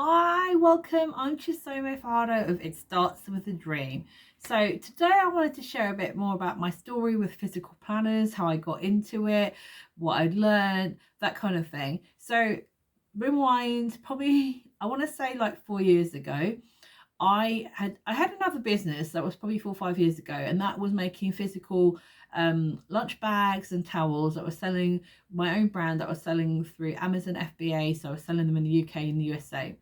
Hi, welcome. I'm Chisome Fado of It Starts With a Dream. So today I wanted to share a bit more about my story with physical planners, how I got into it, what I'd learned, that kind of thing. So rewind, probably I want to say like 4 years ago. I had another business that was probably 4 or 5 years ago, and that was making physical lunch bags and towels that was selling my own brand that was selling through Amazon FBA. So I was selling them in the UK and the USA.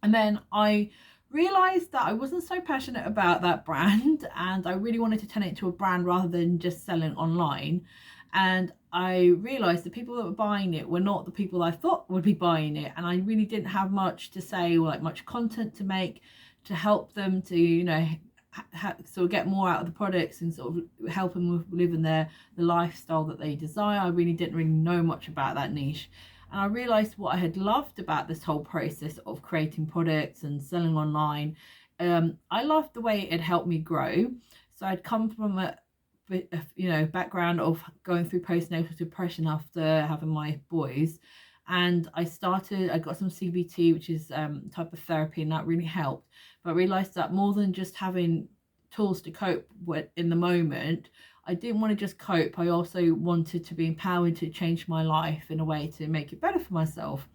And then I realized that I wasn't so passionate about that brand and I really wanted to turn it into a brand rather than just selling online. And I realized the people that were buying it were not the people I thought would be buying it. And I really didn't have much to say or like much content to make to help them to, sort of get more out of the products and sort of help them with living the lifestyle that they desire. I really didn't really know much about that niche. And I realized what I had loved about this whole process of creating products and selling online. I loved the way it helped me grow. So I'd come from a background of going through postnatal depression after having my boys, and I got some CBT, which is type of therapy, and that really helped. But I realized that more than just having tools to cope with in the moment, I didn't want to just cope. I also wanted to be empowered to change my life in a way to make it better for myself.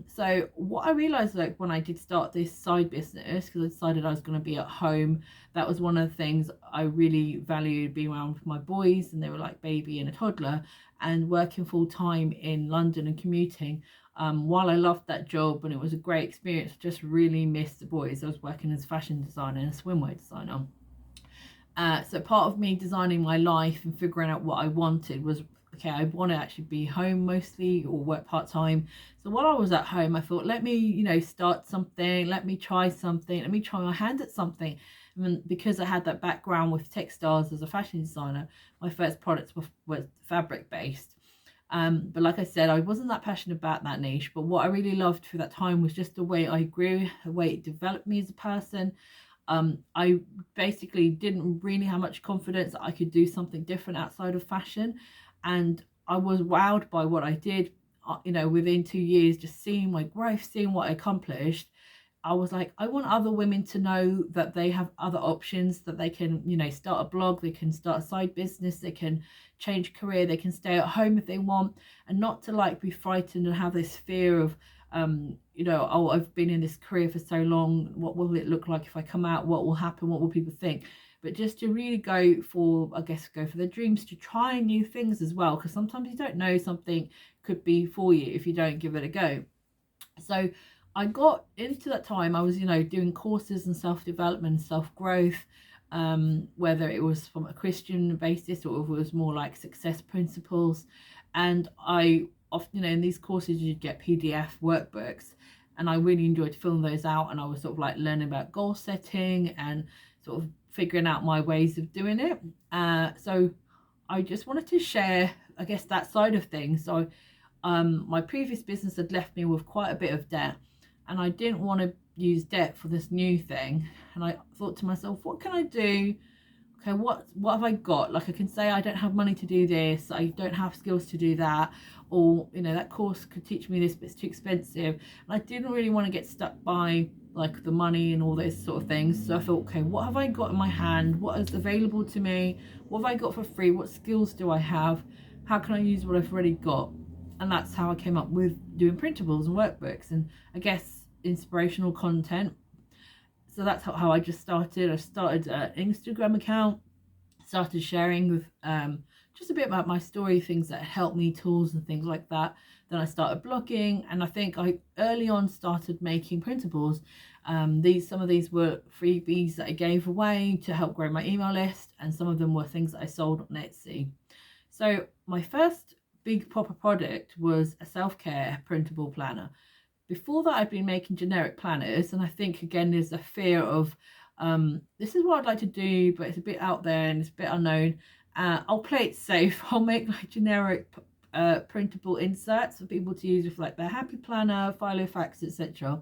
So what I realized, like when I did start this side business, because I decided I was going to be at home, that was one of the things I really valued, being around with my boys, and they were like baby and a toddler, and working full time in London and commuting. While I loved that job and it was a great experience, I just really missed the boys. I was working as a fashion designer and a swimwear designer. So part of me designing my life and figuring out what I wanted was, okay, I want to actually be home mostly or work part-time. So while I was at home, I thought, let me, start something, let me try something, let me try my hand at something. And because I had that background with textiles as a fashion designer, my first products were fabric based. But like I said, I wasn't that passionate about that niche. But what I really loved through that time was just the way I grew, the way it developed me as a person. I basically didn't really have much confidence that I could do something different outside of fashion, and I was wowed by what I did. Within 2 years, just seeing my growth, seeing what I accomplished, I was like, I want other women to know that they have other options, that they can, start a blog, they can start a side business, they can change career, they can stay at home if they want, and not to like be frightened and have this fear of oh, I've been in this career for so long, what will it look like if I come out, what will happen, what will people think? But just to really go for their dreams, to try new things as well, because sometimes you don't know something could be for you if you don't give it a go. So I got into that time, I was doing courses and self-development, self-growth, whether it was from a Christian basis or if it was more like success principles. And I often, in these courses you'd get PDF workbooks, and I really enjoyed filling those out, and I was sort of like learning about goal setting and sort of figuring out my ways of doing it. So I just wanted to share, I guess, that side of things. So my previous business had left me with quite a bit of debt, and I didn't want to use debt for this new thing. And I thought to myself, what can I do? Okay, what have I got? Like, I can say I don't have money to do this, I don't have skills to do that, or that course could teach me this, but it's too expensive. And I didn't really want to get stuck by like the money and all those sort of things. So I thought, okay, what have I got in my hand? What is available to me? What have I got for free? What skills do I have? How can I use what I've already got? And that's how I came up with doing printables and workbooks, and I guess inspirational content. So that's how I just started. I started an Instagram account, started sharing with just a bit about my story, things that helped me, tools and things like that. Then I started blogging, and I think I early on started making printables. Some of these were freebies that I gave away to help grow my email list, and some of them were things that I sold on Etsy. So my first big proper product was a self-care printable planner. Before that, I'd been making generic planners, and I think again there's a fear of this is what I'd like to do, but it's a bit out there and it's a bit unknown. I'll play it safe. I'll make like generic printable inserts for people to use with like their happy planner, Filofax, etc.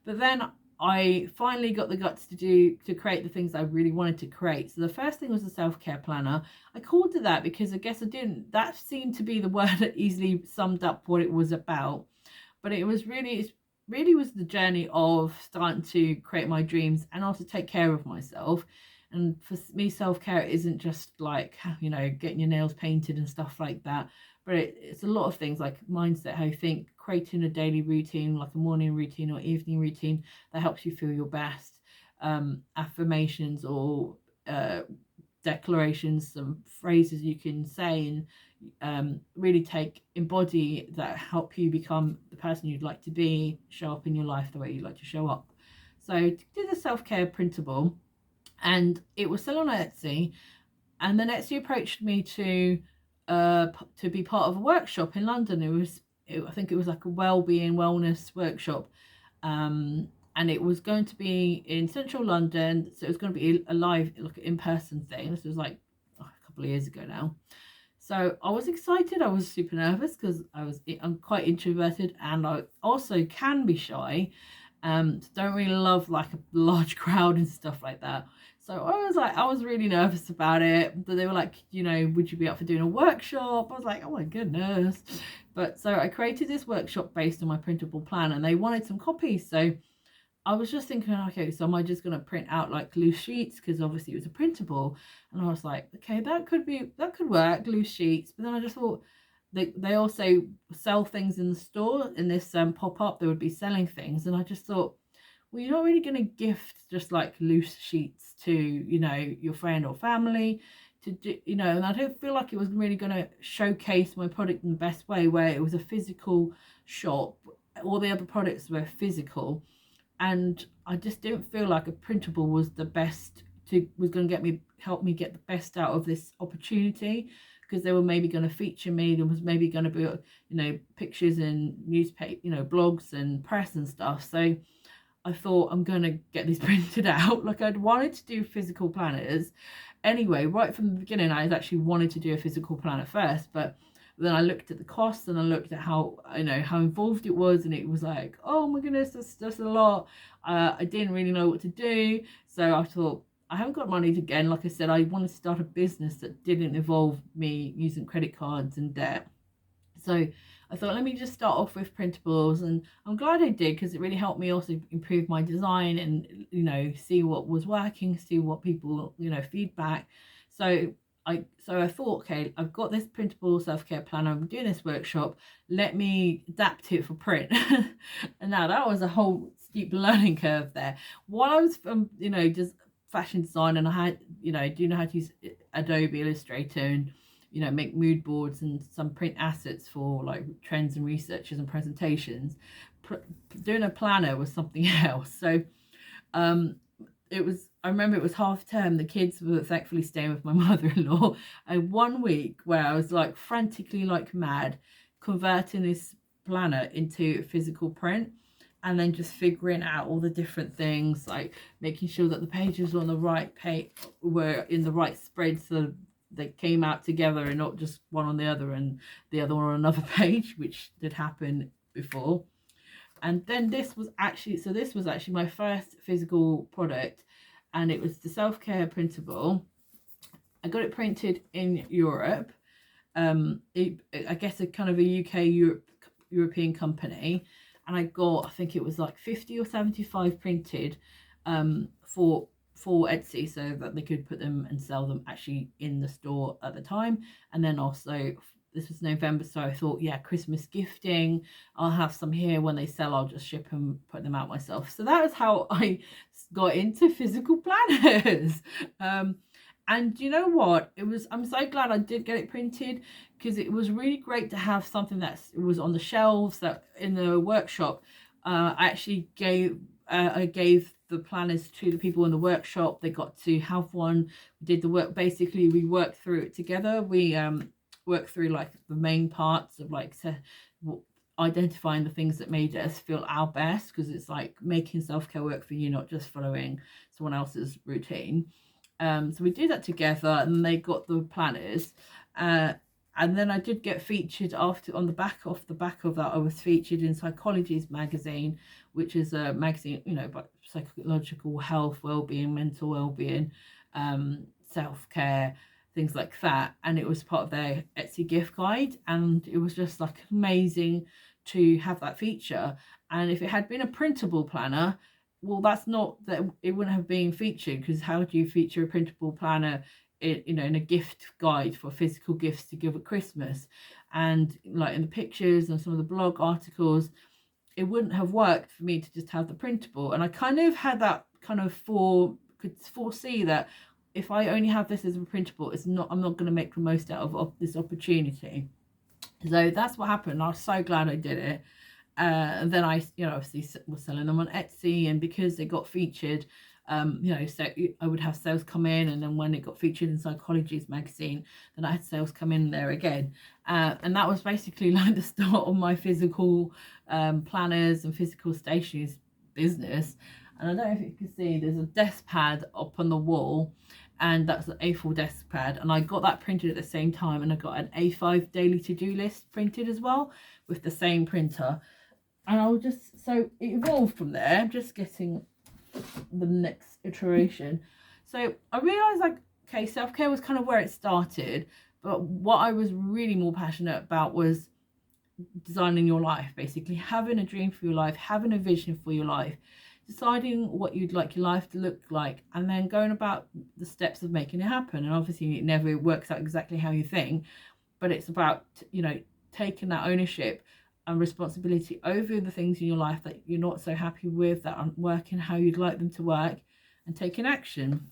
But then I finally got the guts to create the things I really wanted to create. So the first thing was a self-care planner. I called it that because I guess that seemed to be the word that easily summed up what it was about. But it was really, really was the journey of starting to create my dreams and also take care of myself. And for me, self-care isn't just like, you know, getting your nails painted and stuff like that, but it's a lot of things like mindset, how you think, creating a daily routine, like a morning routine or evening routine that helps you feel your best, affirmations or declarations, some phrases you can say and really embody that help you become the person you'd like to be, show up in your life the way you'd like to show up. So to do the self-care printable, and it was still on Etsy, and then Etsy approached me to be part of a workshop in London. I think it was like a well-being wellness workshop, and it was going to be in central London, so it was going to be a live, like, in-person thing. This was like a couple of years ago now. So I was excited. I was super nervous because I'm quite introverted, and I also can be shy. Don't really love like a large crowd and stuff like that. So I was really nervous about it. But they were like, you know, would you be up for doing a workshop? I was like, oh my goodness. But so I created this workshop based on my printable plan, and they wanted some copies. So I was just thinking, okay, so am I just going to print out like loose sheets? Because obviously it was a printable. And I was like, okay, that could work, loose sheets. But then I just thought they also sell things in the store. In this pop-up, they would be selling things. And I just thought, well, you're not really going to gift just like loose sheets to, you know, your friend or family to do, you know, and I don't feel like it was really going to showcase my product in the best way, where it was a physical shop. All the other products were physical, and I just didn't feel like a printable was the best was going to help me get the best out of this opportunity, because they were maybe going to feature me. There was maybe going to be, you know, pictures in newspaper, you know, blogs and press and stuff. So I thought, I'm going to get these printed out. Like, I'd wanted to do physical planners anyway. Right from the beginning, I actually wanted to do a physical planner first, but then I looked at the costs and I looked at how, you know, how involved it was, and it was like, oh my goodness, that's a lot. I didn't really know what to do, so I thought, I haven't got money again. Like I said, I wanted to start a business that didn't involve me using credit cards and debt. So I thought, let me just start off with printables, and I'm glad I did, because it really helped me also improve my design and, you know, see what was working, see what people, you know, feedback. So I thought, okay, I've got this printable self-care planner, I'm doing this workshop, let me adapt it for print. And now that was a whole steep learning curve there. While I was you know, just fashion design, and I had, you know, do know how to use Adobe Illustrator and, you know, make mood boards and some print assets for like trends and researches and presentations. Doing a planner was something else. So I remember it was half term, the kids were thankfully staying with my mother-in-law, and 1 week where I was like frantically like mad converting this planner into physical print, and then just figuring out all the different things, like making sure that the pages were on the right page, were in the right spread, so they came out together and not just one on the other and the other one on another page, which did happen before. And then this was actually my first physical product, and it was the self-care printable. I got it printed in Europe. I guess a kind of a UK European company, and I think it was like 50 or 75 printed for Etsy, so that they could put them and sell them actually in the store at the time. And then also, this was November, so I thought, yeah, Christmas gifting, I'll have some here. When they sell, I'll just ship them, put them out myself. So that was how I got into physical planners. And you know what, I'm so glad I did get it printed, because it was really great to have something that was on the shelves, that in the workshop I actually gave the planners to the people in the workshop. They got to have one. We did the work, basically we worked through it together. We worked through like the main parts of like identifying the things that made us feel our best, because it's like making self-care work for you, not just following someone else's routine. So we did that together, and they got the planners, and then I did get featured off the back of that. I was featured in Psychology's magazine, which is a magazine, you know, about psychological health, well-being, mental well-being, self-care, things like that. And it was part of their Etsy gift guide, and it was just like amazing to have that feature. And if it had been a printable planner, well, that's not that, it wouldn't have been featured, because how do you feature a printable planner in, in a gift guide for physical gifts to give at Christmas? And like in the pictures and some of the blog articles, it wouldn't have worked for me to just have the printable. And I kind of had that kind of could foresee that if I only have this as a printable, I'm not going to make the most out of this opportunity. So that's what happened. I was so glad I did it. And then I, obviously was selling them on Etsy, and because they got featured, so I would have sales come in, and then when it got featured in Psychology's magazine, then I had sales come in there again. And that was basically like the start of my physical planners and physical stationery business. And I don't know if you can see, there's a desk pad up on the wall, and that's an A4 desk pad, and I got that printed at the same time, and I got an A5 daily to-do list printed as well with the same printer. And I'll just, so it evolved from there. I'm just getting the next iteration. So I realized, like, okay, self-care was kind of where it started, but what I was really more passionate about was designing your life, basically having a dream for your life, having a vision for your life, deciding what you'd like your life to look like, and then going about the steps of making it happen. And obviously it never works out exactly how you think, but it's about, taking that ownership and responsibility over the things in your life that you're not so happy with, that aren't working how you'd like them to work, and taking action.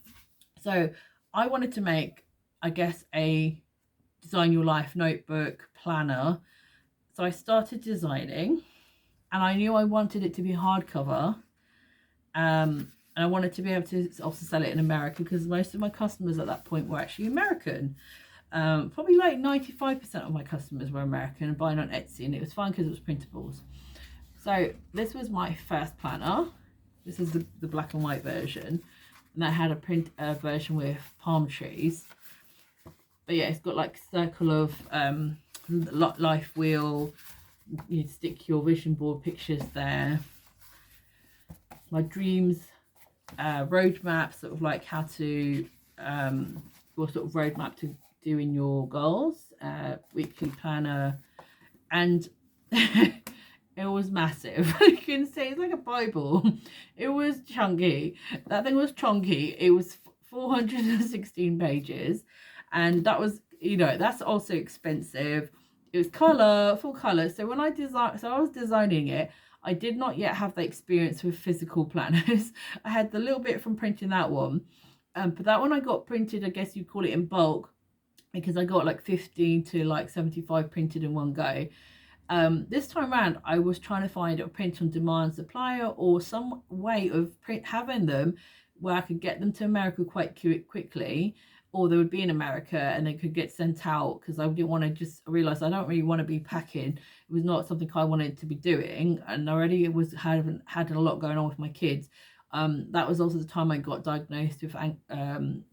So I wanted to make, I guess, a design your life notebook planner. So I started designing, and I knew I wanted it to be hardcover. And I wanted to be able to also sell it in America, because most of my customers at that point were actually American. Probably like 95% of my customers were American and buying on Etsy, and it was fine because it was printables. So this was my first planner. This is the black and white version, and I had a print version with palm trees. But yeah, it's got like a circle of life wheel. You stick your vision board pictures there. My dreams roadmap, sort of like how to your sort of roadmap to doing your goals, weekly planner, and it was massive. You can see it's like a Bible. It was chunky. That thing was chunky. It was 416 pages, and that was, that's also expensive. It was full color. So when I was designing it, I did not yet have the experience with physical planners. I had the little bit from printing that one, but that one I got printed, I guess you'd call it, in bulk, because I got like 15 to like 75 printed in one go. This time around, I was trying to find a print on demand supplier, or some way of having them where I could get them to America quite quickly, or they would be in America and they could get sent out, because I didn't want to just realize I don't really want to be packing. It was not something I wanted to be doing, and already it was had a lot going on with my kids. That was also the time I got diagnosed with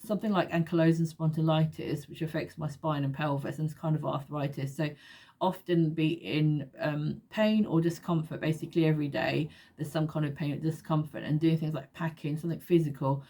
something like ankylosing spondylitis, which affects my spine and pelvis, and it's kind of arthritis. So often be in pain or discomfort basically every day. There's some kind of pain or discomfort, and doing things like packing, something physical,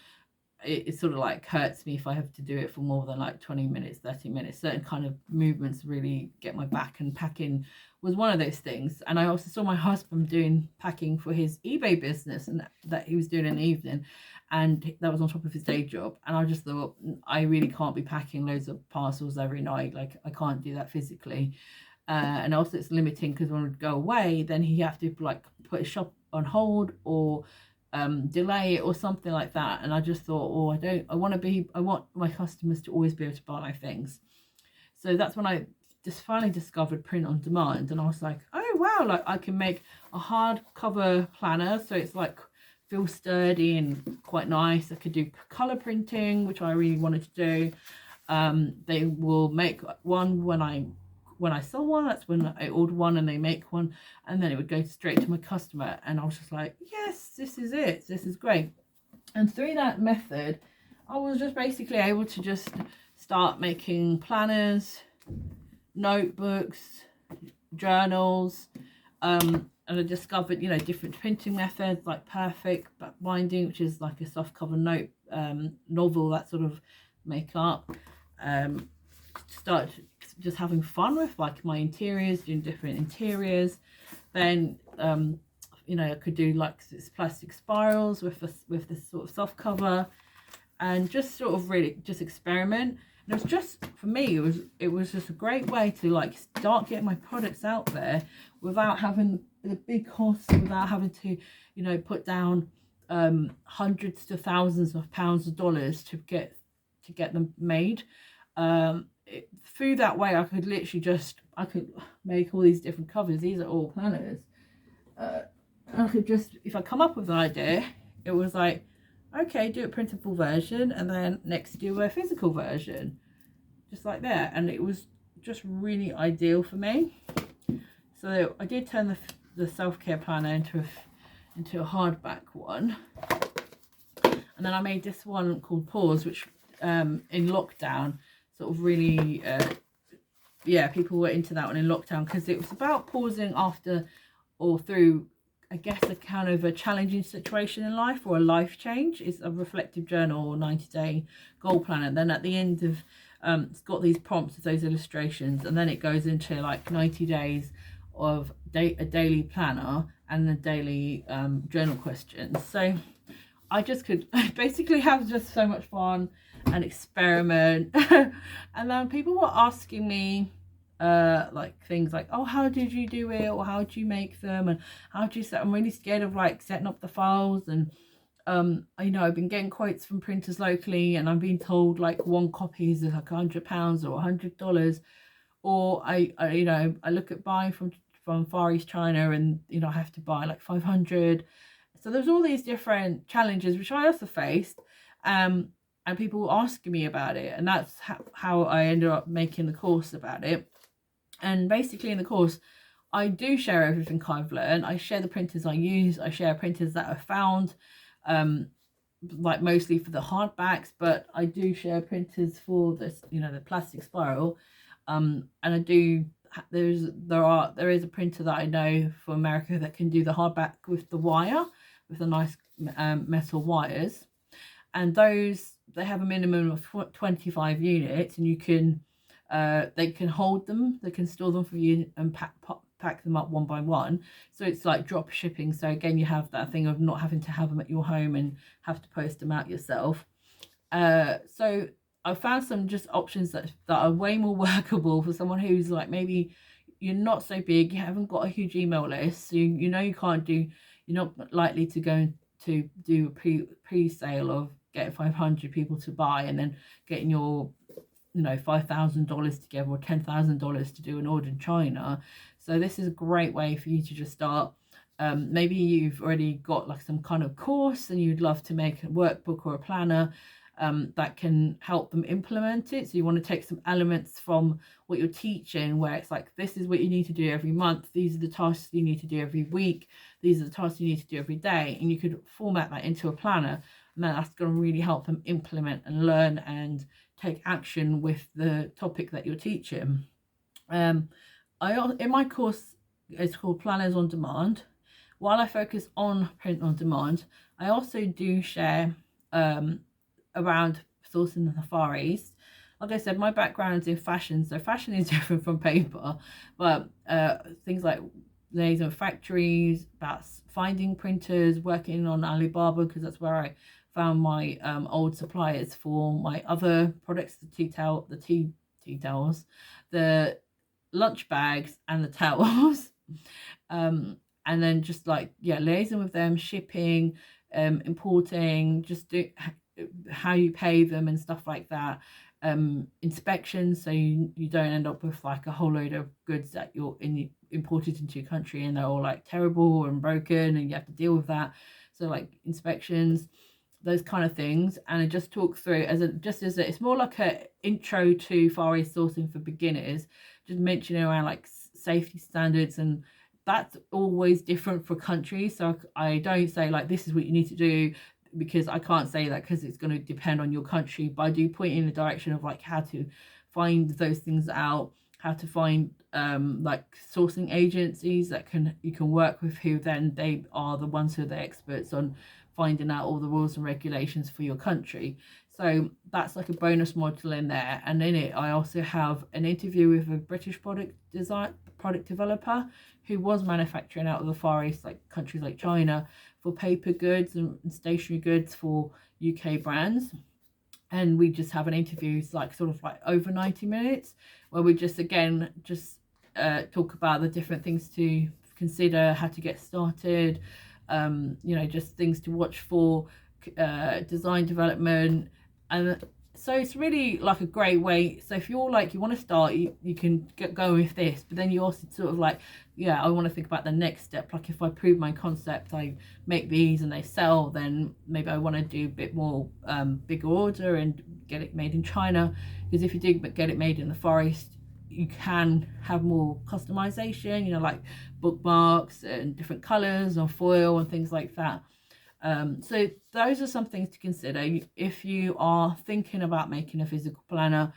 it sort of like hurts me if I have to do it for more than like 20 minutes, 30 minutes. Certain kind of movements really get my back, and packing was one of those things. And I also saw my husband doing packing for his eBay business, and that he was doing in the evening, and that was on top of his day job. And I just thought, I really can't be packing loads of parcels every night. Like, I can't do that physically. And also it's limiting, because when I would go away, then he have to like put his shop on hold or delay it or something like that. And I just thought, I want my customers to always be able to buy my things. So that's when I just finally discovered print on demand, and I was like, oh wow, like I can make a hardcover planner, so it's like feels sturdy and quite nice. I could do color printing, which I really wanted to do. They will make one when I sell one. That's when I order one and they make one, and then it would go straight to my customer. And I was just like, yes, this is it, this is great. And through that method, I was just basically able to just start making planners, notebooks, journals, and I discovered, different printing methods like perfect binding, which is like a soft cover note novel, that sort of makeup. Started just having fun with like my interiors, doing different interiors. Then you know, I could do like this plastic spirals with this sort of soft cover, and just sort of really just experiment. And it was just, for me, it was just a great way to like start getting my products out there without having the big costs, without having to, you know, put down hundreds to thousands of pounds of dollars to get them made. Through that way, I could literally I could make all these different covers. These are all planners. I could just, if I come up with an idea, it was like, okay, do a printable version, and then next do a physical version, just like that. And it was just really ideal for me. So I did turn the self-care planner into a hardback one, and then I made this one called Pause, which in lockdown sort of really yeah, people were into that one in lockdown, because it was about pausing after or through, I guess, a kind of a challenging situation in life, or a life change. It's a reflective journal or 90-day goal planner. And then at the end of it's got these prompts with those illustrations, and then it goes into like 90 days of a daily planner and a daily journal questions. So I just could basically have just so much fun and experiment. And then people were asking me like things like, oh, how did you do it, or how do you make them, and how do you set. I'm really scared of like setting up the files. And you know, I've been getting quotes from printers locally, and I'm being told like one copy is like £100 or $100, or I you know, I look at buying from Far East China, and you know, I have to buy like 500. So there's all these different challenges which I also faced, and people were asking me about it, and that's how I ended up making the course about it. And basically in the course, I do share everything I've learned. I share the printers I use. I share printers that I found, like mostly for the hardbacks, but I do share printers for this, you know, the plastic spiral. And I do, there is a printer that I know for America that can do the hardback with the wire, with the nice metal wires. And those, they have a minimum of 25 units, and you can they can hold them, they can store them for you, and pack them up one by one. So it's like drop shipping. So again, you have that thing of not having to have them at your home and have to post them out yourself. So I found some just options that are way more workable for someone who's like, maybe you're not so big, you haven't got a huge email list, so you know you can't do, you're not likely to go to do a pre-sale of getting 500 people to buy and then getting your, you know, $5,000 together, or $10,000 to do an order in China. So this is a great way for you to just start. Maybe you've already got like some kind of course and you'd love to make a workbook or a planner that can help them implement it. So you want to take some elements from what you're teaching, where it's like, this is what you need to do every month, these are the tasks you need to do every week, these are the tasks you need to do every day, and you could format that into a planner, and then that's going to really help them implement and learn and take action with the topic that you're teaching. In my course, it's called Planners on Demand. While I focus on print on demand, I also do share around sourcing in the Far East. Like I said, my background is in fashion, so fashion is different from paper, but things like liaison with factories, about finding printers, working on Alibaba, because that's where I found my old suppliers for my other products, the tea towels, the lunch bags and the towels. And then just like, yeah, liaison with them, shipping, importing, just do how you pay them and stuff like that. Inspections, so you don't end up with like a whole load of goods that you're imported into your country and they're all like terrible and broken and you have to deal with that. So like inspections, those kind of things. And it just talks through it's more like a intro to Far East sourcing for beginners, just mentioning around like safety standards, and that's always different for countries. So I don't say like, this is what you need to do, because I can't say that, because it's going to depend on your country. But I do point in the direction of like how to find those things out, how to find like sourcing agencies that you can work with, who then they are the ones who are the experts on finding out all the rules and regulations for your country. So that's like a bonus module in there. And in it, I also have an interview with a British product developer who was manufacturing out of the Far East, like countries like China, for paper goods and stationery goods for UK brands. And we just have an interview, it's like sort of like over 90 minutes, where we just talk about the different things to consider, how to get started, just things to watch for, design development. And so it's really like a great way. So if you're like, you want to start, you can go with this, but then you also sort of like, I want to think about the next step. Like if I prove my concept, I make these and they sell, then maybe I want to do a bit more bigger order and get it made in China. Because if you do get it made in the Far East, you can have more customization, like bookmarks and different colors on foil and things like that. So those are some things to consider if you are thinking about making a physical planner.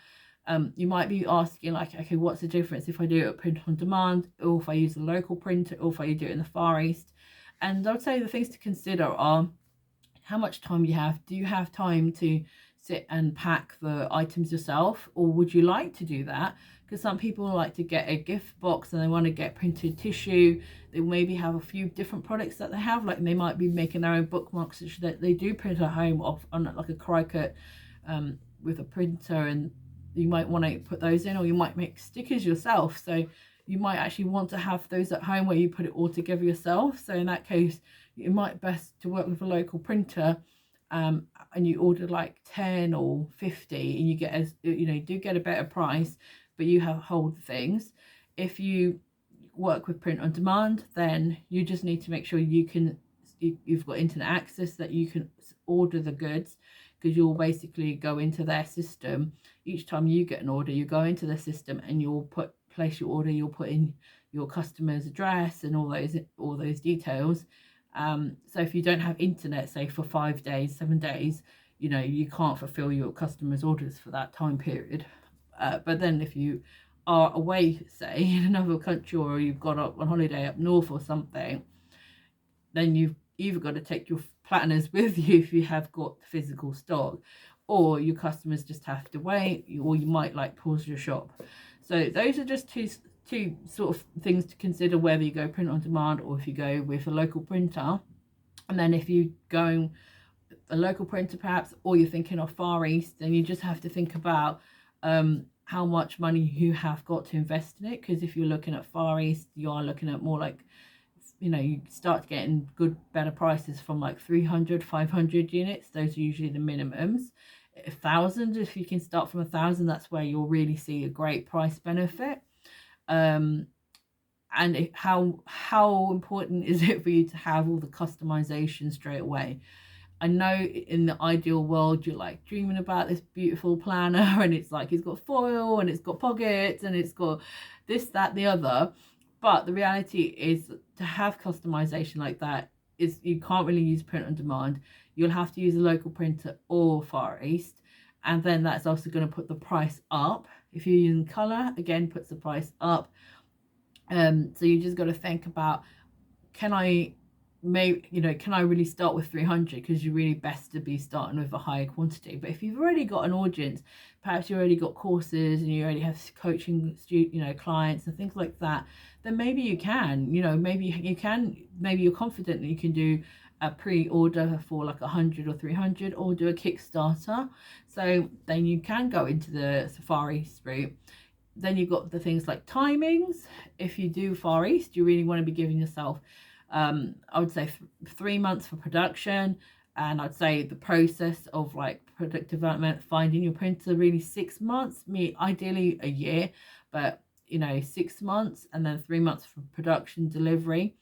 You might be asking like, okay, what's the difference if I do it print on demand, or if I use a local printer, or if I do it in the Far East? And I would say the things to consider are how much time you have. Do you have time to sit and pack the items yourself, or would you like to do that? Because some people like to get a gift box and they want to get printed tissue. They maybe have a few different products that they have, like they might be making their own bookmarks that they do print at home off on like a Cricut with a printer, and you might want to put those in, or you might make stickers yourself. So you might actually want to have those at home where you put it all together yourself. So in that case, it might best to work with a local printer, and you order like 10 or 50, and you get you do get a better price, but you have hold things. If you work with print on demand, then you just need to make sure you've got internet access, that you can order the goods, because you'll basically go into their system. Each time you get an order, you go into the system and you'll place your order, you'll put in your customer's address and all those details. So if you don't have internet, say for 5 days, 7 days, you can't fulfill your customers' orders for that time period. But then if you are away, say in another country, or you've got up on holiday up north or something, then you've either got to take your planners with you if you have got physical stock, or your customers just have to wait, or you might like pause your shop. So those are just two sort of things to consider, whether you go print on demand or if you go with a local printer. And then if you go a local printer perhaps, or you're thinking of Far East, then you just have to think about how much money you have got to invest in it. Because if you're looking at Far East, you are looking at more like, you start getting better prices from like 300, 500 units. Those are usually the minimums. 1,000, if you can start from 1,000, that's where you'll really see a great price benefit. And how important is it for you to have all the customization straight away? I know in the ideal world, you're like dreaming about this beautiful planner, and it's like, it's got foil and it's got pockets and it's got this, that, the other. But the reality is, to have customization like that, is you can't really use print on demand. You'll have to use a local printer or Far East, and then that's also going to put the price up. If you're using color, again, puts the price up. So you just got to think about, can I really start with 300? Because you're really best to be starting with a higher quantity. But if you've already got an audience, perhaps you already got courses and you already have coaching clients and things like that, then maybe you can, maybe you're confident that you can do a pre-order for like 100 or 300, or do a Kickstarter. So then you can go into the Far East route. Then you've got the things like timings. If you do Far East, you really want to be giving yourself I would say 3 months for production, and I'd say the process of like product development, finding your printer, really 6 months, ideally a year, but 6 months, and then 3 months for production delivery.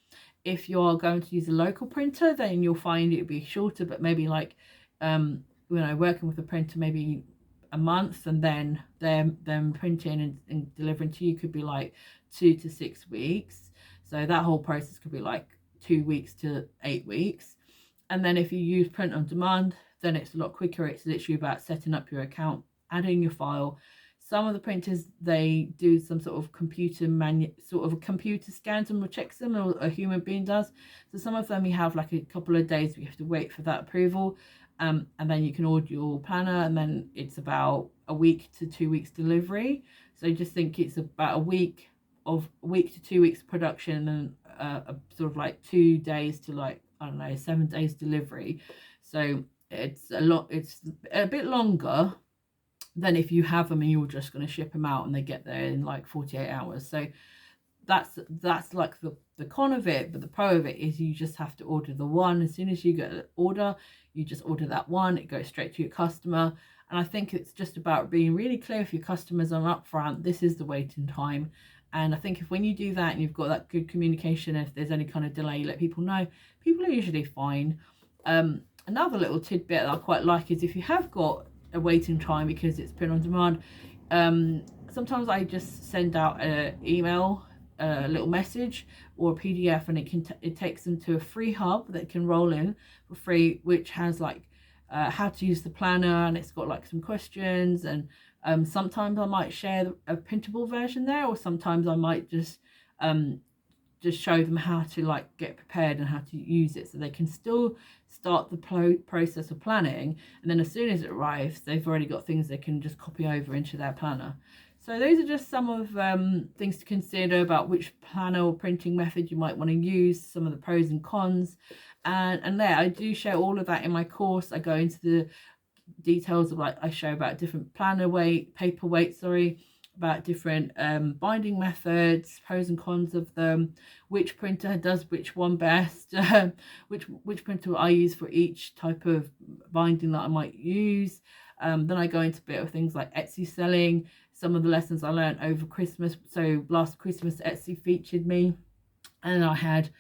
If you're going to use a local printer, then you'll find it'll be shorter, but maybe like working with a printer maybe a month, and then them printing and delivering to you could be like 2 to 6 weeks. So that whole process could be like 2 weeks to 8 weeks. And then if you use print on demand, then it's a lot quicker. It's literally about setting up your account, adding your file. Some of the printers, they do some sort of computer scans and checks them, or a human being does. So some of them you have like a couple of days, we have to wait for that approval. And then you can order your planner, and then it's about a week to 2 weeks delivery. So just think it's about a week to 2 weeks production, and a sort of like 2 days to like, I don't know, 7 days delivery. So it's a bit longer than if you have them and you're just going to ship them out and they get there in like 48 hours. So that's like the con of it. But the pro of it is you just have to order the one. As soon as you get an order, you just order that one, it goes straight to your customer. And I think it's just about being really clear with your customers on upfront, this is the waiting time. And I think if when you do that and you've got that good communication, if there's any kind of delay, you let people know, people are usually fine. Another little tidbit that I quite like is if you have got a waiting time because it's print on demand, sometimes I just send out an email, a little message or a PDF, and it takes them to a free hub that can roll in for free, which has like how to use the planner, and it's got like some questions, and sometimes I might share a printable version there, or sometimes I might just show them how to like get prepared and how to use it, so they can still start the process of planning, and then as soon as it arrives they've already got things they can just copy over into their planner. So those are just some of things to consider about which planner or printing method you might want to use, some of the pros and cons. And there, I do share all of that in my course. I go into the details of, like, I show about different planner weight, paper weight, sorry, about different binding methods, pros and cons of them, which printer does which one best, which printer I use for each type of binding that I might use. Then I go into a bit of things like Etsy selling, some of the lessons I learned over Christmas. So last Christmas Etsy featured me, and I had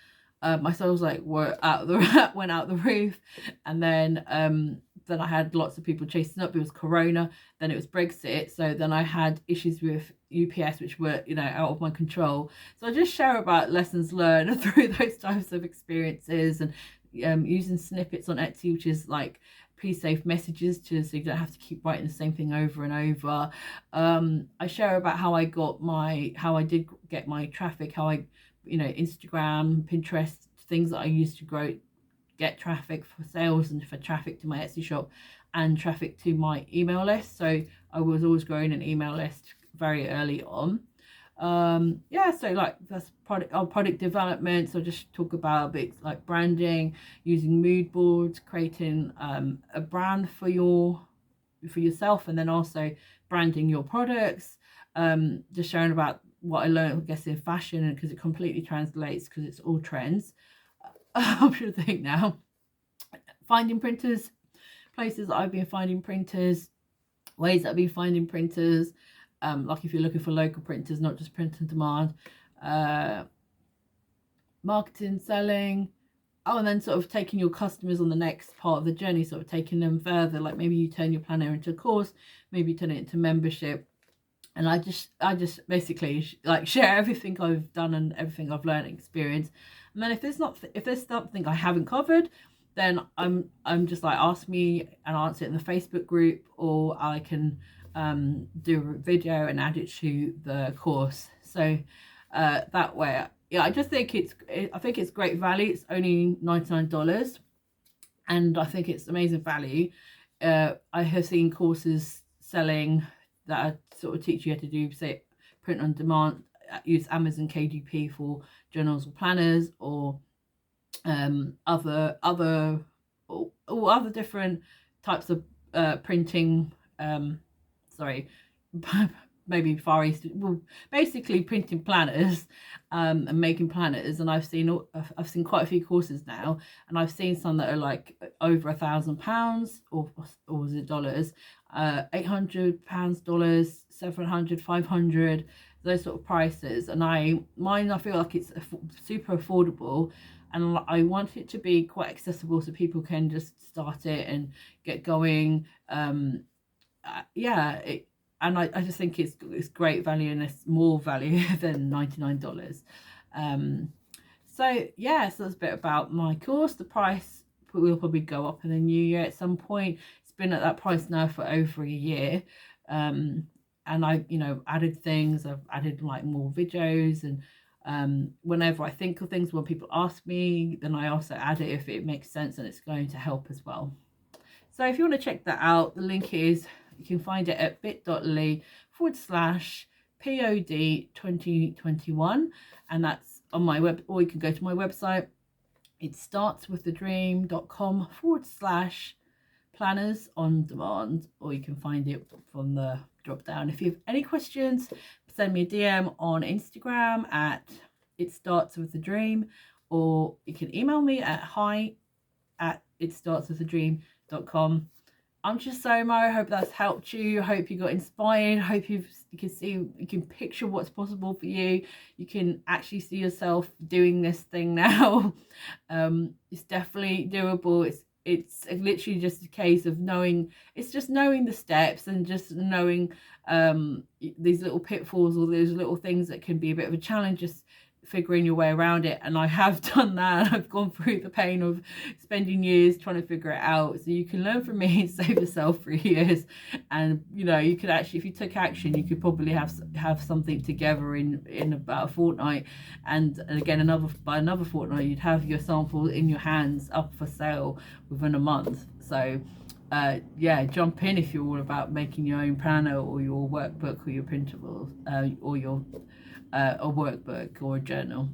my sales like were out the went out the roof, and then I had lots of people chasing up. It was Corona, then it was Brexit, so then I had issues with UPS which were, you know, out of my control. So I just share about lessons learned through those types of experiences, and using snippets on Etsy, which is like pre-saved messages so you don't have to keep writing the same thing over and over. I share about how I did get my traffic, how I, you know, Instagram, Pinterest, things that I used to get traffic for sales and for traffic to my Etsy shop and traffic to my email list. So I was always growing an email list very early on. Yeah, so like that's product development. So just talk about a bit like branding, using mood boards, creating a brand for yourself, and then also branding your products. Just sharing about what I learned, I guess, in fashion, and because it completely translates, because it's all trends. I'm trying to think now. Finding printers, places that I've been finding printers, ways that I've been finding printers, like if you're looking for local printers, not just print on demand, marketing, selling. Oh, and then sort of taking your customers on the next part of the journey, sort of taking them further. Like maybe you turn your planner into a course, maybe you turn it into membership. And I just basically like share everything I've done and everything I've learned and experienced. And then if there's something I haven't covered, then I'm just like, ask me and I'll answer it in the Facebook group, or I can do a video and add it to the course. So that way, yeah, I just think it's great value. It's only $99, and I think it's amazing value. I have seen courses selling that sort of teach you how to do, say, print on demand, use Amazon KDP for journals or planners, or other different types of printing, sorry, maybe Far East, well, basically printing planners and making planners. And I've seen quite a few courses now, and I've seen some that are like over £1,000, or was it dollars, £800, dollars, 700, 500, those sort of prices. And I feel like it's super affordable, and I want it to be quite accessible so people can just start it and get going. Yeah, and I just think it's great value, and it's more value than $99. So yeah, so that's a bit about my course. The price will probably go up in the new year at some point. It's been at that price now for over a year. And I, you know, added things. I've added like more videos, and whenever I think of things, when people ask me, then I also add it if it makes sense and it's going to help as well. So if you want to check that out, the link is, you can find it at bit.ly/POD 2021, and that's on my web, or you can go to my website. It startswiththedream.com/planners on demand, or you can find it from the drop down. If you have any questions, send me a DM on Instagram at itstartswiththedream, or you can email me at hi@itstartswiththedream.com. I'm just Soma. I hope that's helped you. I hope you got inspired. I hope you can see, you can picture what's possible for you. You can actually see yourself doing this thing now. It's definitely doable. It's literally just a case of knowing, it's just knowing the steps, and just knowing these little pitfalls, or those little things that can be a bit of a challenge, just figuring your way around it. And I have done that. I've gone through the pain of spending years trying to figure it out. So you can learn from me and save yourself 3 years, and you know, you could actually, if you took action, you could probably have something together in about a fortnight, and again by another fortnight you'd have your sample in your hands up for sale within a month. So yeah, jump in if you're all about making your own planner, or your workbook, or your printables, or your a workbook or a journal.